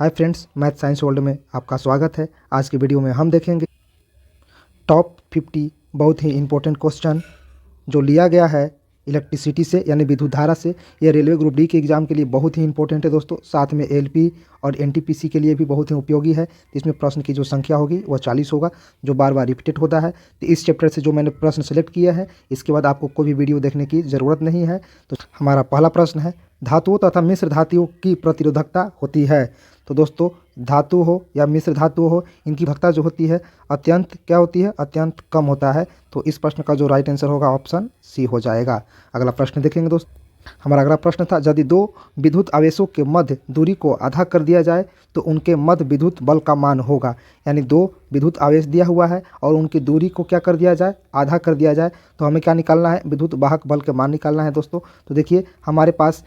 Hi friends, math science world में आपका स्वागत है। आज की वीडियो में हम देखेंगे टॉप 50 बहुत ही इम्पोर्टेंट क्वेश्चन जो लिया गया है इलेक्ट्रिसिटी से यानी विद्युत धारा से। ये रेलवे ग्रुप डी के एग्ज़ाम के लिए बहुत ही इंपॉर्टेंट है दोस्तों। साथ में एलपी और एनटीपीसी के लिए भी बहुत ही उपयोगी है। इसमें प्रश्न की जो संख्या होगी वह 40 होगा, जो बार बार रिपीटेड होता है। तो इस चैप्टर से जो मैंने प्रश्न सेलेक्ट किया है, इसके बाद आपको कोई भी वीडियो देखने की ज़रूरत नहीं है। तो हमारा पहला प्रश्न है, धातुओं तथा मिश्र धातुओं की प्रतिरोधकता होती है। तो दोस्तों, धातु हो या मिश्र धातु हो, इनकी भक्ता जो होती है अत्यंत क्या होती है, अत्यंत कम होता है। तो इस प्रश्न का जो राइट आंसर होगा ऑप्शन सी हो जाएगा। अगला प्रश्न देखेंगे दोस्तों। हमारा अगला प्रश्न था, यदि दो विद्युत आवेशों के मध्य दूरी को आधा कर दिया जाए तो उनके मध्य विद्युत बल का मान होगा। यानी दो विद्युत आवेश दिया हुआ है और उनकी दूरी को क्या कर दिया जाए, आधा कर दिया जाए, तो हमें क्या निकालना है, विद्युत वाहक बल के मान निकालना है दोस्तों। तो देखिए, हमारे पास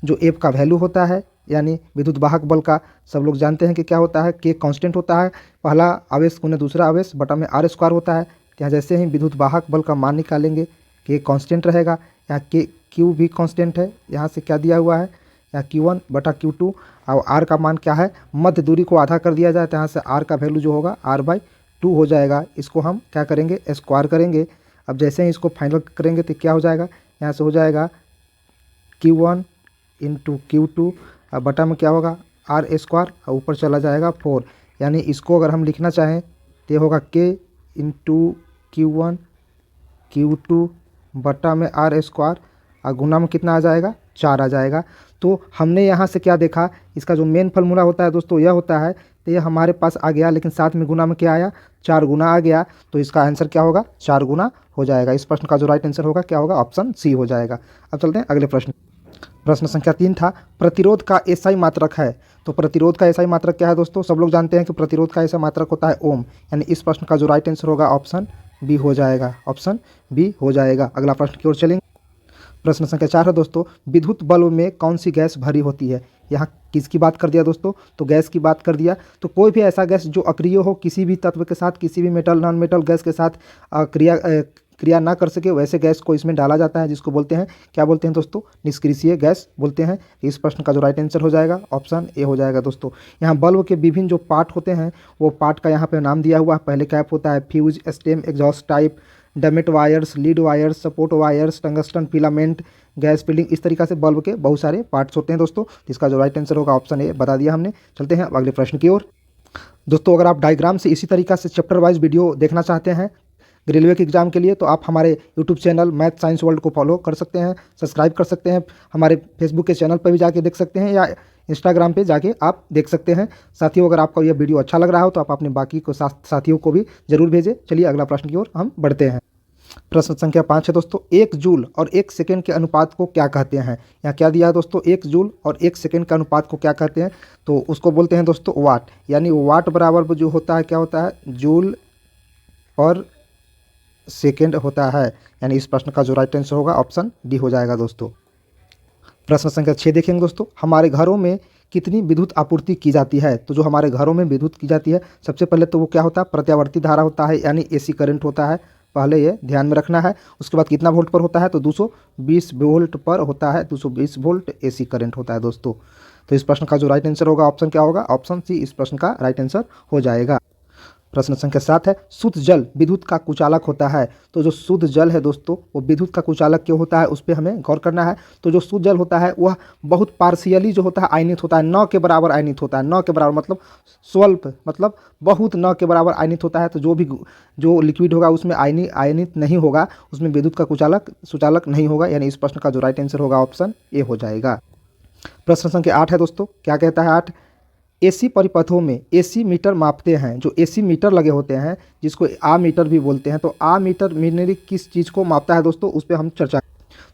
जो एफ का वैल्यू होता है यानी विद्युत वाहक बल का सब लोग जानते हैं कि क्या होता है, के कांस्टेंट होता है। पहला आवेश गुने दूसरा आवेश बटा में आर स्क्वायर होता है। यहाँ जैसे ही विद्युत वाहक बल का मान निकालेंगे, के कांस्टेंट रहेगा, यहाँ के क्यू भी कांस्टेंट है। यहाँ से क्या दिया हुआ है, यहाँ Q1 बटा Q2 और आर का मान क्या है, मध्य दूरी को आधा कर दिया जाए तो यहाँ से आर का वैल्यू जो होगा R/2 हो जाएगा। इसको हम क्या करेंगे, स्क्वायर करेंगे। अब जैसे ही इसको फाइनल करेंगे तो क्या हो जाएगा, यहाँ से हो जाएगा Q1 इंटू Q2 और बटा में क्या होगा आर स्क्वायर और ऊपर चला जाएगा 4। यानी इसको अगर हम लिखना चाहें तो ये होगा K इंटू Q1 Q2 बटा में आर स्क्वायर और गुना में कितना आ जाएगा, 4 आ जाएगा। तो हमने यहाँ से क्या देखा, इसका जो मेन फार्मूला होता है दोस्तों यह होता है। तो ये हमारे पास आ गया, लेकिन साथ में गुना में क्या आया, 4 गुना आ गया। तो इसका आंसर क्या होगा, 4 गुना हो जाएगा। इस प्रश्न का जो राइट आंसर होगा क्या होगा, ऑप्शन सी हो जाएगा। अब चलते हैं अगले प्रश्न। प्रश्न संख्या 3 था, प्रतिरोध का एसआई मात्रक है। तो प्रतिरोध का एसआई मात्रक क्या है दोस्तों, सब लोग जानते हैं कि प्रतिरोध का एसआई मात्रक होता है ओम। यानी इस प्रश्न का जो राइट आंसर होगा ऑप्शन बी हो जाएगा, ऑप्शन बी हो जाएगा। अगला प्रश्न की ओर चलेंगे। प्रश्न संख्या 4 है दोस्तों, विद्युत बल्ब में कौन सी गैस भरी होती है। यहाँ किसकी बात कर दिया दोस्तों, तो गैस की बात कर दिया। तो कोई भी ऐसा गैस जो अक्रिय हो, किसी भी तत्व के साथ, किसी भी मेटल नॉन मेटल गैस के साथ क्रिया ना कर सके, वैसे गैस को इसमें डाला जाता है, जिसको बोलते हैं, क्या बोलते हैं दोस्तों, निष्क्रिय गैस बोलते हैं। इस प्रश्न का जो राइट आंसर हो जाएगा ऑप्शन ए हो जाएगा दोस्तों। यहाँ बल्ब के विभिन्न जो पार्ट होते हैं वो पार्ट का यहाँ पे नाम दिया हुआ है। पहले कैप होता है, fuse, stem, exhaust type, dumet wires, lead wires, support wires, tungsten filament, gas filling, इस तरीका से बल्ब के बहुत सारे पार्ट्स होते हैं दोस्तों। इसका जो राइट आंसर होगा ऑप्शन ए बता दिया हमने। चलते हैं अगले प्रश्न की ओर। दोस्तों, अगर आप डायग्राम से इसी तरीका से चैप्टर वाइज वीडियो देखना चाहते हैं रेलवे के एग्जाम के लिए, तो आप हमारे YouTube channel math science world को फॉलो कर सकते हैं, सब्सक्राइब कर सकते हैं। हमारे फेसबुक के चैनल पर भी जाके देख सकते हैं या इंस्टाग्राम पे जाके आप देख सकते हैं। साथियों, अगर आपको यह वीडियो अच्छा लग रहा हो तो आप अपने बाकी को साथियों को भी जरूर भेजें। चलिए अगला प्रश्न की ओर हम बढ़ते हैं। प्रश्न संख्या 5 है दोस्तों, 1 जूल और 1 सेकेंड के अनुपात को क्या कहते हैं। यहाँ क्या दिया है दोस्तों, 1 जूल और 1 सेकेंड के अनुपात को क्या कहते हैं, तो उसको बोलते हैं दोस्तों वाट। यानी वाट बराबर जो होता है क्या होता है, जूल और सेकेंड होता है। यानी इस प्रश्न का जो राइट आंसर होगा ऑप्शन डी हो जाएगा दोस्तों। प्रश्न संख्या 6 देखेंगे दोस्तों, हमारे घरों में कितनी विद्युत आपूर्ति की जाती है। तो जो हमारे घरों में विद्युत की जाती है, सबसे पहले तो वो क्या होता है, प्रत्यावर्ती धारा होता है, यानी एसी करंट होता है। पहले ये ध्यान में रखना है। उसके बाद कितना वोल्ट पर होता है, तो 220 वोल्ट पर होता है। 220 वोल्ट एसी करंट होता है दोस्तों। तो इस प्रश्न का जो राइट आंसर होगा ऑप्शन क्या होगा, ऑप्शन सी इस प्रश्न का राइट आंसर हो जाएगा। प्रश्न संख्या 7 है, शुद्ध जल विद्युत का कुचालक होता है। तो जो शुद्ध जल है दोस्तों, वो विद्युत का कुचालक क्यों होता है, उस पर हमें गौर करना है। तो जो शुद्ध जल होता है वह बहुत पार्शियली जो होता है आयनित होता है, न के बराबर आयनित होता है। न के बराबर मतलब स्वल्प, मतलब बहुत न के बराबर आयनित होता है। तो जो लिक्विड होगा उसमें आयनित नहीं होगा, उसमें विद्युत का सुचालक नहीं होगा। यानी इस प्रश्न का जो राइट आंसर होगा ऑप्शन ए हो जाएगा। प्रश्न संख्या 8 है दोस्तों, क्या कहता है 8, एसी परिपथों में एसी मीटर मापते हैं। जो एसी मीटर लगे होते हैं, जिसको आ मीटर भी बोलते हैं, तो आ मीटर मेनली किस चीज़ को मापता है दोस्तों, उस पर हम चर्चा।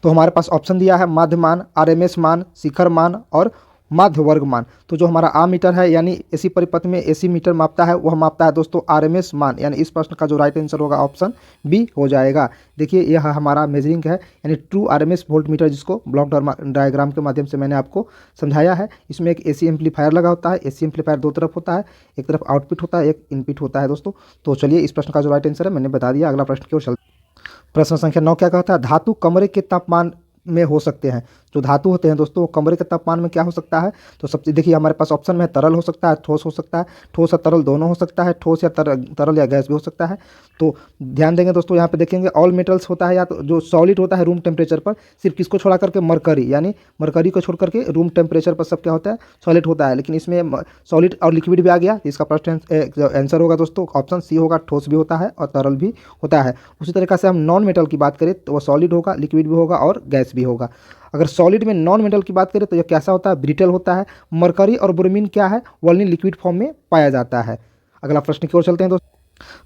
तो हमारे पास ऑप्शन दिया है माध्य मान, आरएमएस मान, शिखर मान और माध्य वर्ग मान। तो जो हमारा आ मीटर है यानी एसी परिपथ में एसी मीटर मापता है, वह मापता है दोस्तों आरएमएस मान। यानी इस प्रश्न का जो राइट आंसर होगा ऑप्शन बी हो जाएगा। देखिए यह हमारा मेजरिंग है, यानी ट्रू आरएमएस वोल्ट मीटर, जिसको ब्लॉक डायग्राम के माध्यम से मैंने आपको समझाया है। इसमें एक एसी एम्पलीफायर लगा होता है। एसी एम्पलीफायर दो तरफ होता है, एक तरफ आउटपुट होता है, एक इनपुट होता है दोस्तों। तो चलिए इस प्रश्न का जो राइट आंसर है मैंने बता दिया। अगला प्रश्न की ओर चलते हैं। प्रश्न संख्या 9 क्या कहता है, धातु कमरे के तापमान में हो सकते हैं। जो धातु होते हैं दोस्तों वो कमरे के तापमान में क्या हो सकता है, तो सबसे देखिए हमारे पास ऑप्शन में तरल हो सकता है, ठोस हो सकता है, ठोस या तरल दोनों हो सकता है, ठोस या तरल या गैस भी हो सकता है। तो ध्यान देंगे दोस्तों, यहाँ पे देखेंगे ऑल मेटल्स होता है या तो जो सॉलिड होता है रूम टेम्परेचर पर, सिर्फ किसको छोड़ा करके, मरकरी, यानी मरकरी को छोड़ करके रूम टेम्परेचर पर सब क्या होता है, सॉलिड होता है। लेकिन इसमें सॉलिड और लिक्विड भी आ गया, इसका फर्स्ट आंसर होगा दोस्तों ऑप्शन सी होगा, ठोस भी होता है और तरल भी होता है। उसी तरीके से हम नॉन मेटल की बात करें तो वह सॉलिड होगा, लिक्विड भी होगा और गैस भी होगा। अगर सॉलिड में नॉन मेटल की बात करें तो यह कैसा होता है, ब्रिटल होता है। मरकरी और ब्रोमीन क्या है, वोलिन लिक्विड फॉर्म में पाया जाता है। अगला प्रश्न की ओर चलते हैं दोस्तों।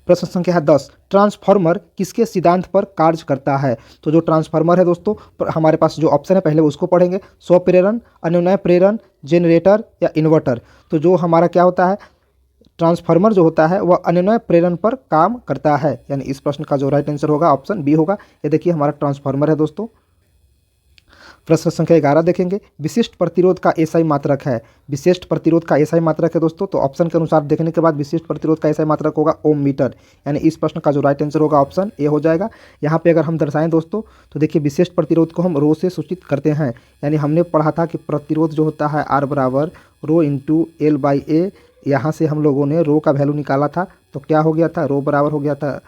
प्रश्न संख्या है 10, ट्रांसफार्मर किसके सिद्धांत पर कार्य करता है। तो जो ट्रांसफार्मर है दोस्तों, हमारे पास जो ऑप्शन है पहले उसको पढ़ेंगे, स्वप्रेरण, अनुनय प्रेरण, जनरेटर या इन्वर्टर। तो जो हमारा क्या होता है, ट्रांसफार्मर जो होता है वह अनुनय प्रेरण पर काम करता है, यानी इस प्रश्न का जो राइट आंसर होगा ऑप्शन बी होगा। ये देखिए हमारा ट्रांसफार्मर है दोस्तों। प्रश्न संख्या 11 देखेंगे, विशिष्ट प्रतिरोध का एसआई मात्रक है। विशिष्ट प्रतिरोध का एसआई मात्रक है दोस्तों, तो ऑप्शन के अनुसार देखने के बाद विशिष्ट प्रतिरोध का एसआई मात्रक होगा ओम मीटर, यानी इस प्रश्न का जो राइट आंसर होगा ऑप्शन ए हो जाएगा। यहाँ पे अगर हम दर्शाएं दोस्तों तो देखिए विशिष्ट प्रतिरोध को हम रो से सूचित करते हैं, यानी हमने पढ़ा था कि प्रतिरोध जो होता है आर बराबर रो इंटू एल बाई ए। यहाँ से हम लोगों ने रो का वैल्यू निकाला था, तो क्या हो गया था, रो बराबर हो गया था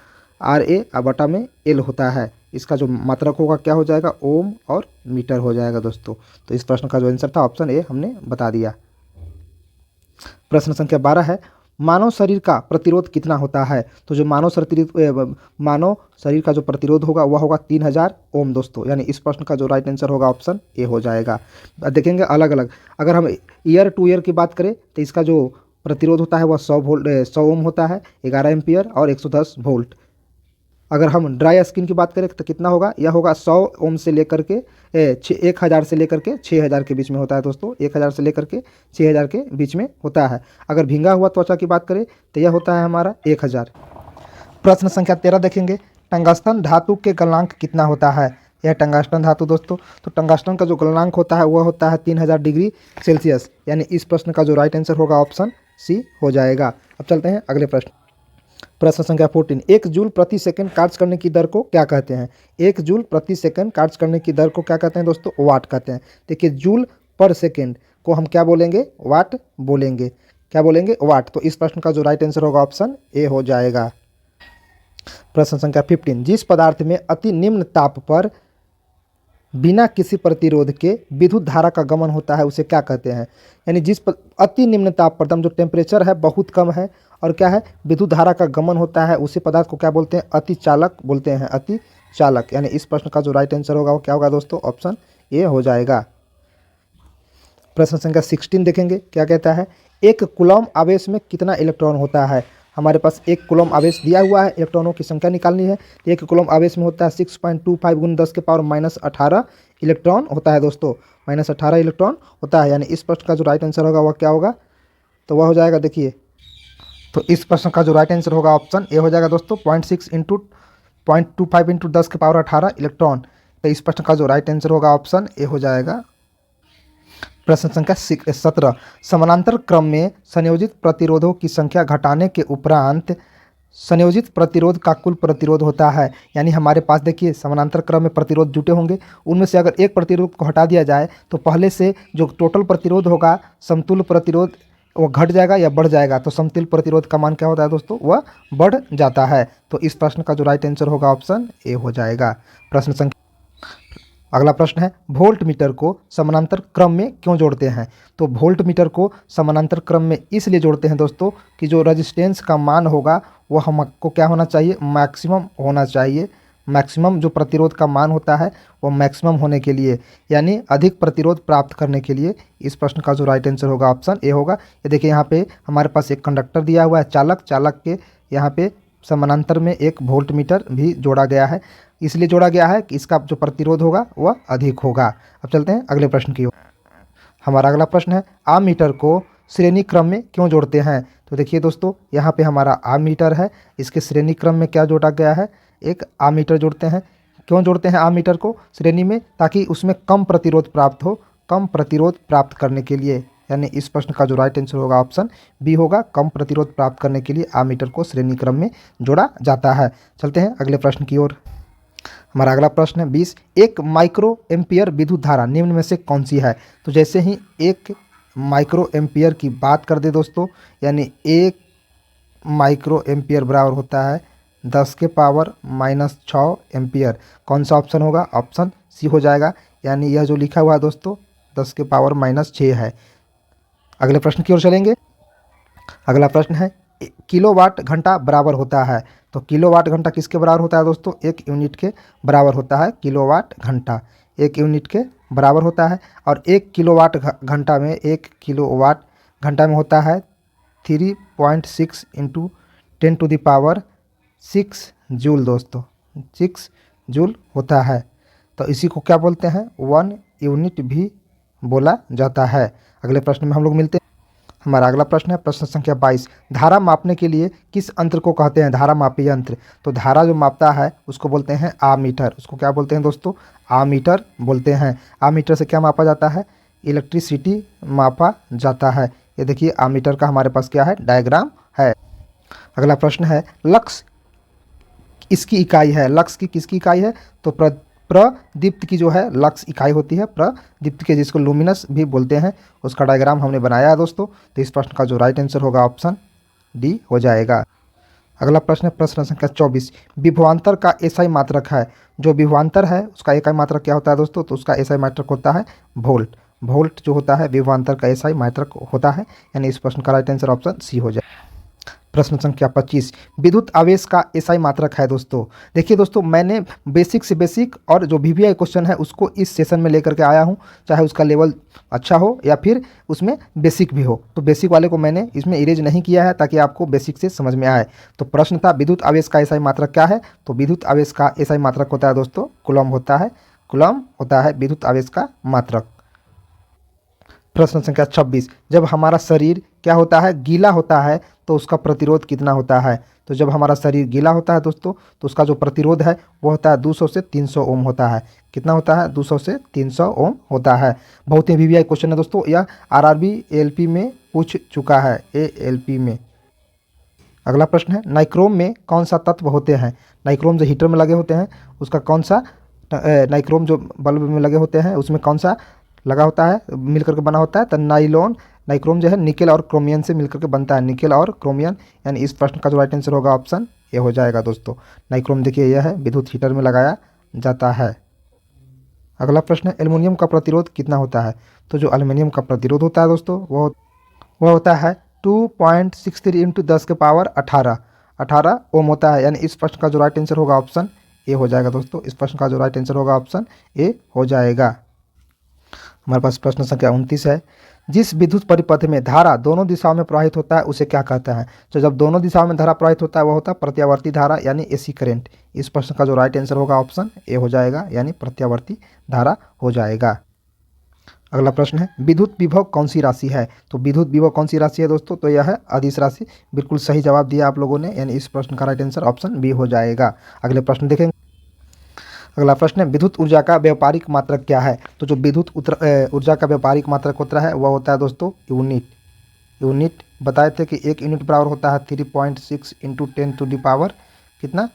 आर ए बटा में एल होता है। इसका जो मात्रक होगा क्या हो जाएगा, ओम और मीटर हो जाएगा दोस्तों। तो इस प्रश्न का जो आंसर था ऑप्शन ए हमने बता दिया। प्रश्न संख्या 12 है, मानव शरीर का प्रतिरोध कितना होता है। तो जो मानव शरीर का जो प्रतिरोध होगा वह होगा 3000 ओम दोस्तों, यानी इस प्रश्न का जो राइट आंसर होगा ऑप्शन ए हो जाएगा। देखेंगे अलग अलग, अगर हम ईयर टू ईयर की बात करें तो इसका जो प्रतिरोध होता है वह 100 ओम होता है, 11 एम्पियर और 110 वोल्ट। अगर हम ड्राई स्किन की बात करें तो कितना होगा, यह होगा 100 ओम से लेकर के 1000 से लेकर के 6000 के बीच में होता है दोस्तों, 1000 से लेकर के 6000 के बीच में होता है। अगर भींगा हुआ त्वचा की बात करें तो यह होता है हमारा 1000। प्रश्न संख्या 13 देखेंगे, टंगस्टन धातु के गलनांक कितना होता है। यह टंगस्टन धातु दोस्तों, तो टंगस्टन का जो गलनांक होता है वह होता है 3000 डिग्री सेल्सियस, यानी इस प्रश्न का जो राइट आंसर होगा ऑप्शन सी हो जाएगा। अब चलते हैं अगले प्रश्न। प्रश्न संख्या 14, 1 जूल प्रति सेकंड कार्य करने की दर को क्या कहते हैं। 1 जूल प्रति सेकंड कार्य करने की दर को क्या कहते हैं दोस्तों, वाट कहते हैं। देखिए जूल पर सेकंड को हम क्या बोलेंगे, वाट बोलेंगे। क्या बोलेंगे, वाट। तो इस प्रश्न का जो राइट आंसर होगा ऑप्शन ए हो जाएगा। प्रश्न संख्या 15, जिस पदार्थ में अति निम्न ताप पर बिना किसी प्रतिरोध के विद्युत धारा का गमन होता है उसे क्या कहते हैं। यानी जिस अति निम्न ताप पर, जो टेम्परेचर है बहुत कम है और क्या है, विद्युत धारा का गमन होता है, उसी पदार्थ को क्या बोलते हैं, अति चालक बोलते हैं, अति चालक। यानी इस प्रश्न का जो राइट आंसर होगा वो क्या होगा दोस्तों, ऑप्शन ए हो जाएगा। प्रश्न संख्या 16 देखेंगे, क्या कहता है, एक कूलम आवेश में कितना इलेक्ट्रॉन होता है। हमारे पास एक कूलम आवेश दिया हुआ है, इलेक्ट्रॉनों की संख्या निकालनी है। एक कूलम आवेश में होता है 6.25 गुण 10 के पावर -18 इलेक्ट्रॉन होता है दोस्तों, -18 इलेक्ट्रॉन होता है। यानी इस प्रश्न का जो राइट आंसर होगा वह क्या होगा, तो वह हो जाएगा, देखिए तो इस प्रश्न का जो राइट आंसर होगा ऑप्शन ए हो जाएगा दोस्तों, 0.6 इंटू 0.25 इंटू 10 के पावर 18 इलेक्ट्रॉन। तो इस प्रश्न का जो राइट आंसर होगा ऑप्शन ए हो जाएगा। प्रश्न संख्या 17, समानांतर क्रम में संयोजित प्रतिरोधों की संख्या घटाने के उपरांत संयोजित प्रतिरोध का कुल प्रतिरोध होता है। यानी हमारे पास देखिए समानांतर क्रम में प्रतिरोध जुटे होंगे, उनमें से अगर एक प्रतिरोध को हटा दिया जाए तो पहले से जो टोटल प्रतिरोध होगा, समतुल्य प्रतिरोध, वो घट जाएगा या बढ़ जाएगा। तो समतुल्य प्रतिरोध का मान क्या होता है दोस्तों, वह बढ़ जाता है। तो इस प्रश्न का जो राइट आंसर होगा ऑप्शन ए हो जाएगा। प्रश्न संख्या अगला प्रश्न है, वोल्ट मीटर को समानांतर क्रम में क्यों जोड़ते हैं। तो वोल्ट मीटर को समानांतर क्रम में इसलिए जोड़ते हैं दोस्तों कि जो रेजिस्टेंस का मान होगा वह हमको क्या होना चाहिए, मैक्सिमम होना चाहिए। मैक्सिमम जो प्रतिरोध का मान होता है वो मैक्सिमम होने के लिए, यानी अधिक प्रतिरोध प्राप्त करने के लिए इस प्रश्न का जो राइट आंसर होगा ऑप्शन ए होगा। ये देखिए यहाँ पे हमारे पास एक कंडक्टर दिया हुआ है चालक, चालक के यहाँ पे समानांतर में एक वोल्ट मीटर भी जोड़ा गया है, इसलिए जोड़ा गया है कि इसका जो प्रतिरोध होगा वह अधिक होगा। अब चलते हैं अगले प्रश्न की ओर। हमारा अगला प्रश्न है, आमीटर को श्रेणी क्रम में क्यों जोड़ते हैं। तो देखिए दोस्तों यहाँ पे हमारा आमीटर है, इसके श्रेणी क्रम में क्या जोड़ा गया है, एक आमीटर जोड़ते हैं। क्यों जोड़ते हैं आमीटर को श्रेणी में, ताकि उसमें कम प्रतिरोध प्राप्त हो, कम प्रतिरोध प्राप्त करने के लिए। यानी इस प्रश्न का जो राइट आंसर होगा ऑप्शन बी होगा, कम प्रतिरोध प्राप्त करने के लिए आमीटर को श्रेणी क्रम में जोड़ा जाता है। चलते हैं अगले प्रश्न की ओर। हमारा अगला प्रश्न है 20, एक माइक्रो एम्पियर विद्युत धारा निम्न में से कौन सी है। तो जैसे ही एक माइक्रो एम्पियर की बात कर दे दोस्तों, यानी एक माइक्रो एम्पियर बराबर होता है 10⁻⁻6 एम्पियर। कौन सा ऑप्शन होगा? ऑप्शन सी हो जाएगा, यानी यह जो लिखा हुआ है दोस्तों 10⁻⁻6 है। अगले प्रश्न की ओर चलेंगे। अगला प्रश्न है किलोवाट घंटा बराबर होता है। तो किलोवाट घंटा किसके बराबर होता है दोस्तों? एक यूनिट के बराबर होता है किलोवाट घंटा, एक यूनिट के बराबर होता है। और एक किलोवाट घंटा में, एक किलोवाट घंटा में होता है 3.6 × 10⁻6 जूल दोस्तों, 6 जूल होता है। तो इसी को क्या बोलते हैं? 1 यूनिट भी बोला जाता है। अगले प्रश्न में हम लोग मिलते हैं। हमारा अगला प्रश्न है प्रश्न संख्या 22, धारा मापने के लिए किस यंत्र को कहते हैं? धारा मापी यंत्र। तो धारा जो मापता है उसको बोलते हैं आमीटर। उसको क्या बोलते हैं दोस्तों? आमीटर बोलते हैं। आमीटर से क्या मापा जाता है? इलेक्ट्रिसिटी मापा जाता है। ये देखिए आमीटर का हमारे पास क्या है? डायग्राम है। अगला प्रश्न है लक्स इसकी इकाई है। लक्स की किसकी इकाई है? तो प्रदीप्त की जो है लक्स इकाई होती है, प्रदीप्त के, जिसको लुमिनस भी बोलते हैं, उसका डायग्राम हमने बनाया है दोस्तों। तो इस प्रश्न का जो राइट आंसर होगा ऑप्शन डी हो जाएगा। अगला प्रश्न है प्रश्न संख्या 24, विभवांतर का एसआई मात्रक है। जो विभवांतर है उसका इकाई मात्रक क्या होता है दोस्तों? तो उसका एसआई मात्रक होता है वोल्ट। वोल्ट जो होता है विभवांतर का एसआई मात्रक होता है, यानी इस प्रश्न का राइट आंसर ऑप्शन सी हो जाए। प्रश्न संख्या 25, विद्युत आवेश का एसआई मात्रक है दोस्तों। देखिए दोस्तों, मैंने बेसिक से बेसिक और जो वीवीआई क्वेश्चन है उसको इस सेशन में लेकर के आया हूं, चाहे उसका लेवल अच्छा हो या फिर उसमें बेसिक भी हो। तो बेसिक वाले को मैंने इसमें इरेज नहीं किया है ताकि आपको बेसिक से समझ में आए। तो प्रश्न था विद्युत आवेश का एसआई मात्रक क्या है? तो विद्युत आवेश का एसआई मात्रक होता है दोस्तों कूलम होता है। कूलम होता है विद्युत आवेश का मात्रक। प्रश्न संख्या 26, जब हमारा शरीर क्या होता है? गीला होता है तो उसका प्रतिरोध कितना होता है? तो जब हमारा शरीर गीला होता है दोस्तों तो उसका जो प्रतिरोध है वो होता है 200 से 300 ओम होता है। कितना होता है? 200 से 300 ओम होता है। बहुत ही वीवीआई क्वेश्चन है दोस्तों, यह आरआरबी एएलपी में पूछ चुका है, एएलपी में। अगला प्रश्न है नाइक्रोम में कौन सा तत्व होते हैं? नाइक्रोम जो हीटर में लगे होते हैं उसका कौन सा, नाइक्रोम जो बल्ब में लगे होते हैं उसमें कौन सा लगा होता है, मिलकर के बना होता है? तो नाइक्रोम जो है निकेल और क्रोमियम से मिलकर के बनता है, निकेल और क्रोमियम, यानी इस प्रश्न का जो राइट आंसर होगा ऑप्शन ए हो जाएगा दोस्तों। नाइक्रोम देखिए यह है विद्युत हीटर में लगाया जाता है। अगला प्रश्न है एल्युमिनियम का प्रतिरोध कितना होता है? तो जो एल्युमिनियम का प्रतिरोध होता है दोस्तों वो होता है 2.63 × 10⁻18 ओम होता है, यानी इस प्रश्न का जो राइट आंसर होगा ऑप्शन ए हो जाएगा दोस्तों। इस प्रश्न का जो राइट आंसर होगा ऑप्शन ए हो जाएगा। हमारे पास प्रश्न संख्या 29 है, जिस विद्युत परिपथ में धारा दोनों दिशाओं में प्रवाहित होता है उसे क्या कहते हैं? तो जब दोनों दिशाओं में धारा प्रवाहित होता है वह होता है प्रत्यावर्ती धारा, यानी एसी करंट। इस प्रश्न का जो राइट आंसर होगा ऑप्शन ए हो जाएगा, यानी प्रत्यावर्ती धारा हो जाएगा। अगला प्रश्न है विद्युत विभव कौन सी राशि है? तो विद्युत विभव कौन सी राशि है दोस्तों? तो यह है अदिश राशि। बिल्कुल सही जवाब दिया आप लोगों ने, यानी इस प्रश्न का राइट आंसर ऑप्शन बी हो जाएगा। अगले प्रश्न देखेंगे। अगला प्रश्न है विद्युत ऊर्जा का व्यापारिक मात्रक क्या है? तो जो विद्युत ऊर्जा का व्यापारिक मात्रक होता है वह होता है दोस्तों यूनिट। यूनिट बताए थे कि एक यूनिट बराबर होता है 3.6 × 10⁻, कितना,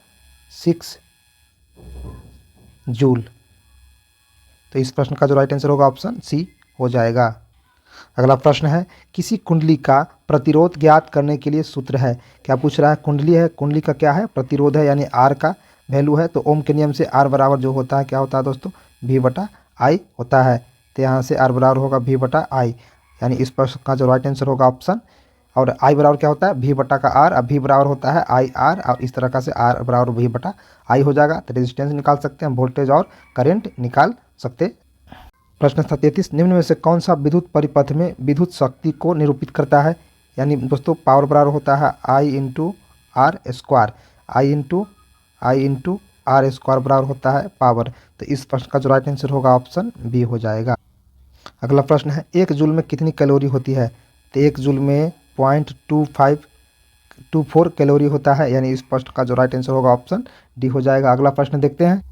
6 जूल। तो इस प्रश्न का जो राइट आंसर होगा ऑप्शन सी हो जाएगा। अगला प्रश्न है किसी कुंडली का प्रतिरोध ज्ञात करने के लिए सूत्र है। क्या पूछ रहा है? कुंडली है, कुंडली का क्या है? प्रतिरोध है, यानी आर का वैल्यू है। तो ओम के नियम से आर बराबर जो होता है क्या होता है दोस्तों? V/I होता है। तो यहाँ से आर बराबर होगा V/I, यानी इस प्रश्न का जो राइट आंसर होगा ऑप्शन, और आई बराबर क्या होता है? V/R। अब V बराबर होता है IR, और इस तरह का से R बराबर V/I हो जाएगा। तो रेजिस्टेंस निकाल सकते हैं, वोल्टेज और करंट निकाल सकते। प्रश्न 33, निम्न में से कौन सा विद्युत परिपथ में विद्युत शक्ति को निरूपित करता है? यानी दोस्तों पावर बराबर होता है I × R², I × R² बराबर होता है पावर। तो इस प्रश्न का जो राइट आंसर होगा ऑप्शन बी हो जाएगा। अगला प्रश्न है 1 जूल में कितनी कैलोरी होती है? तो 1 जूल में 0.2524 कैलोरी होता है, यानी इस प्रश्न का जो राइट आंसर होगा ऑप्शन डी हो जाएगा। अगला प्रश्न देखते हैं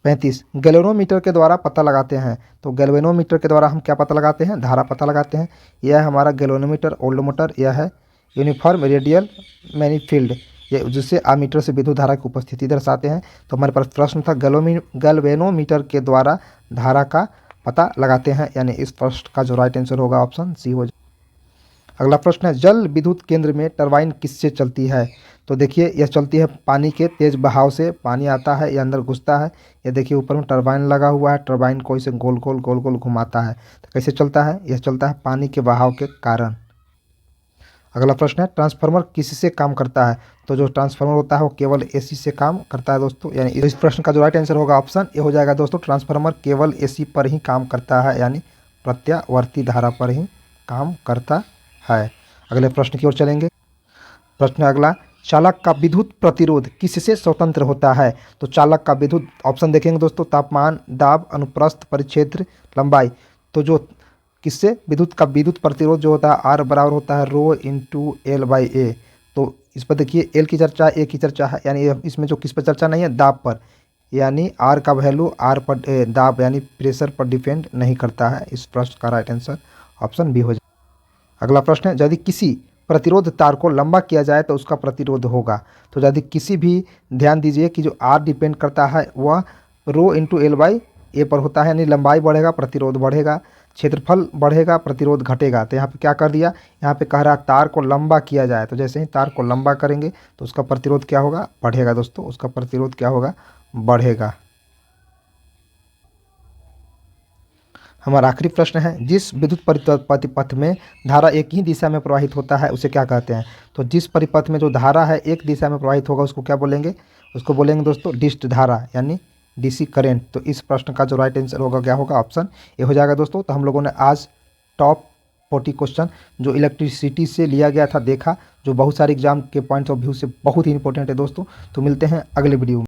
35, गैल्वेनोमीटर के द्वारा पता लगाते हैं। तो गैल्वेनोमीटर के द्वारा हम क्या पता लगाते हैं? धारा पता लगाते हैं। यह है हमारा गैल्वेनोमीटर, ओल्डोमीटर। यह है यूनिफॉर्म रेडियल मैनीफील्ड, ये जिससे आमीटर से विद्युत धारा की उपस्थिति दर्शाते हैं। तो हमारे पास प्रश्न था गैल्वेनोमीटर के द्वारा धारा का पता लगाते हैं, यानी इस प्रश्न का जो राइट आंसर होगा ऑप्शन सी हो जाएगा। अगला प्रश्न है जल विद्युत केंद्र में टरबाइन किससे चलती है? तो देखिए यह चलती है पानी के तेज बहाव से। पानी आता है, यह अंदर घुसता है, यह देखिए ऊपर में टरबाइन लगा हुआ है, टरबाइन को इसे गोल गोल गोल गोल घुमाता है। तो कैसे चलता है? यह चलता है पानी के बहाव के कारण। अगला प्रश्न है ट्रांसफार्मर किससे काम करता है? तो जो ट्रांसफार्मर होता है वो केवल एसी से काम करता है दोस्तों, यानी इस प्रश्न का जो राइट आंसर होगा ऑप्शन ए हो जाएगा दोस्तों। ट्रांसफार्मर केवल एसी पर ही काम करता है, यानी प्रत्यावर्ती धारा पर ही काम करता है। अगले प्रश्न की ओर चलेंगे। प्रश्न अगला, चालक का विद्युत प्रतिरोध किससे स्वतंत्र होता है? तो चालक का विद्युत ऑप्शन देखेंगे दोस्तों, तापमान, दाब, अनुप्रस्थ, परिक्षेत्र, लंबाई। तो जो किससे विद्युत का विद्युत प्रतिरोध जो होता है आर बराबर होता है रो इंटू एल बाई ए। तो इस पर देखिए एल की चर्चा, ए की चर्चा है, यानी इसमें जो किस पर चर्चा नहीं है, दाब पर, यानी आर का वैल्यू आर पर दाब यानी प्रेशर पर डिपेंड नहीं करता है। इस प्रश्न का राइट आंसर ऑप्शन बी हो जाए। अगला प्रश्न है यदि किसी प्रतिरोध तार को लंबा किया जाए तो उसका प्रतिरोध होगा। तो यदि किसी भी, ध्यान दीजिए कि जो आर डिपेंड करता है वह रो इंटू एल बाई ए पर होता है, यानी लंबाई बढ़ेगा प्रतिरोध बढ़ेगा, क्षेत्रफल बढ़ेगा प्रतिरोध घटेगा। तो यहाँ पे क्या कर दिया, यहाँ पे कह रहा है तार को लंबा किया जाए। तो जैसे ही तार को लंबा करेंगे तो उसका प्रतिरोध क्या होगा, बढ़ेगा दोस्तों, उसका प्रतिरोध क्या होगा, बढ़ेगा। हमारा आखिरी प्रश्न है जिस विद्युत परिपथ में धारा एक ही दिशा में प्रवाहित होता है उसे क्या कहते हैं? तो जिस परिपथ में जो धारा है एक दिशा में प्रवाहित होगा उसको क्या बोलेंगे? उसको बोलेंगे दोस्तों डिस्ट धारा, यानी डीसी करंट। तो इस प्रश्न का जो राइट आंसर होगा क्या होगा, ऑप्शन ये हो जाएगा दोस्तों। तो हम लोगों ने आज टॉप 40 क्वेश्चन जो इलेक्ट्रिसिटी से लिया गया था देखा, जो बहुत सारे एग्जाम के पॉइंट ऑफ व्यू से बहुत ही इंपॉर्टेंट है दोस्तों। तो मिलते हैं अगले वीडियो में।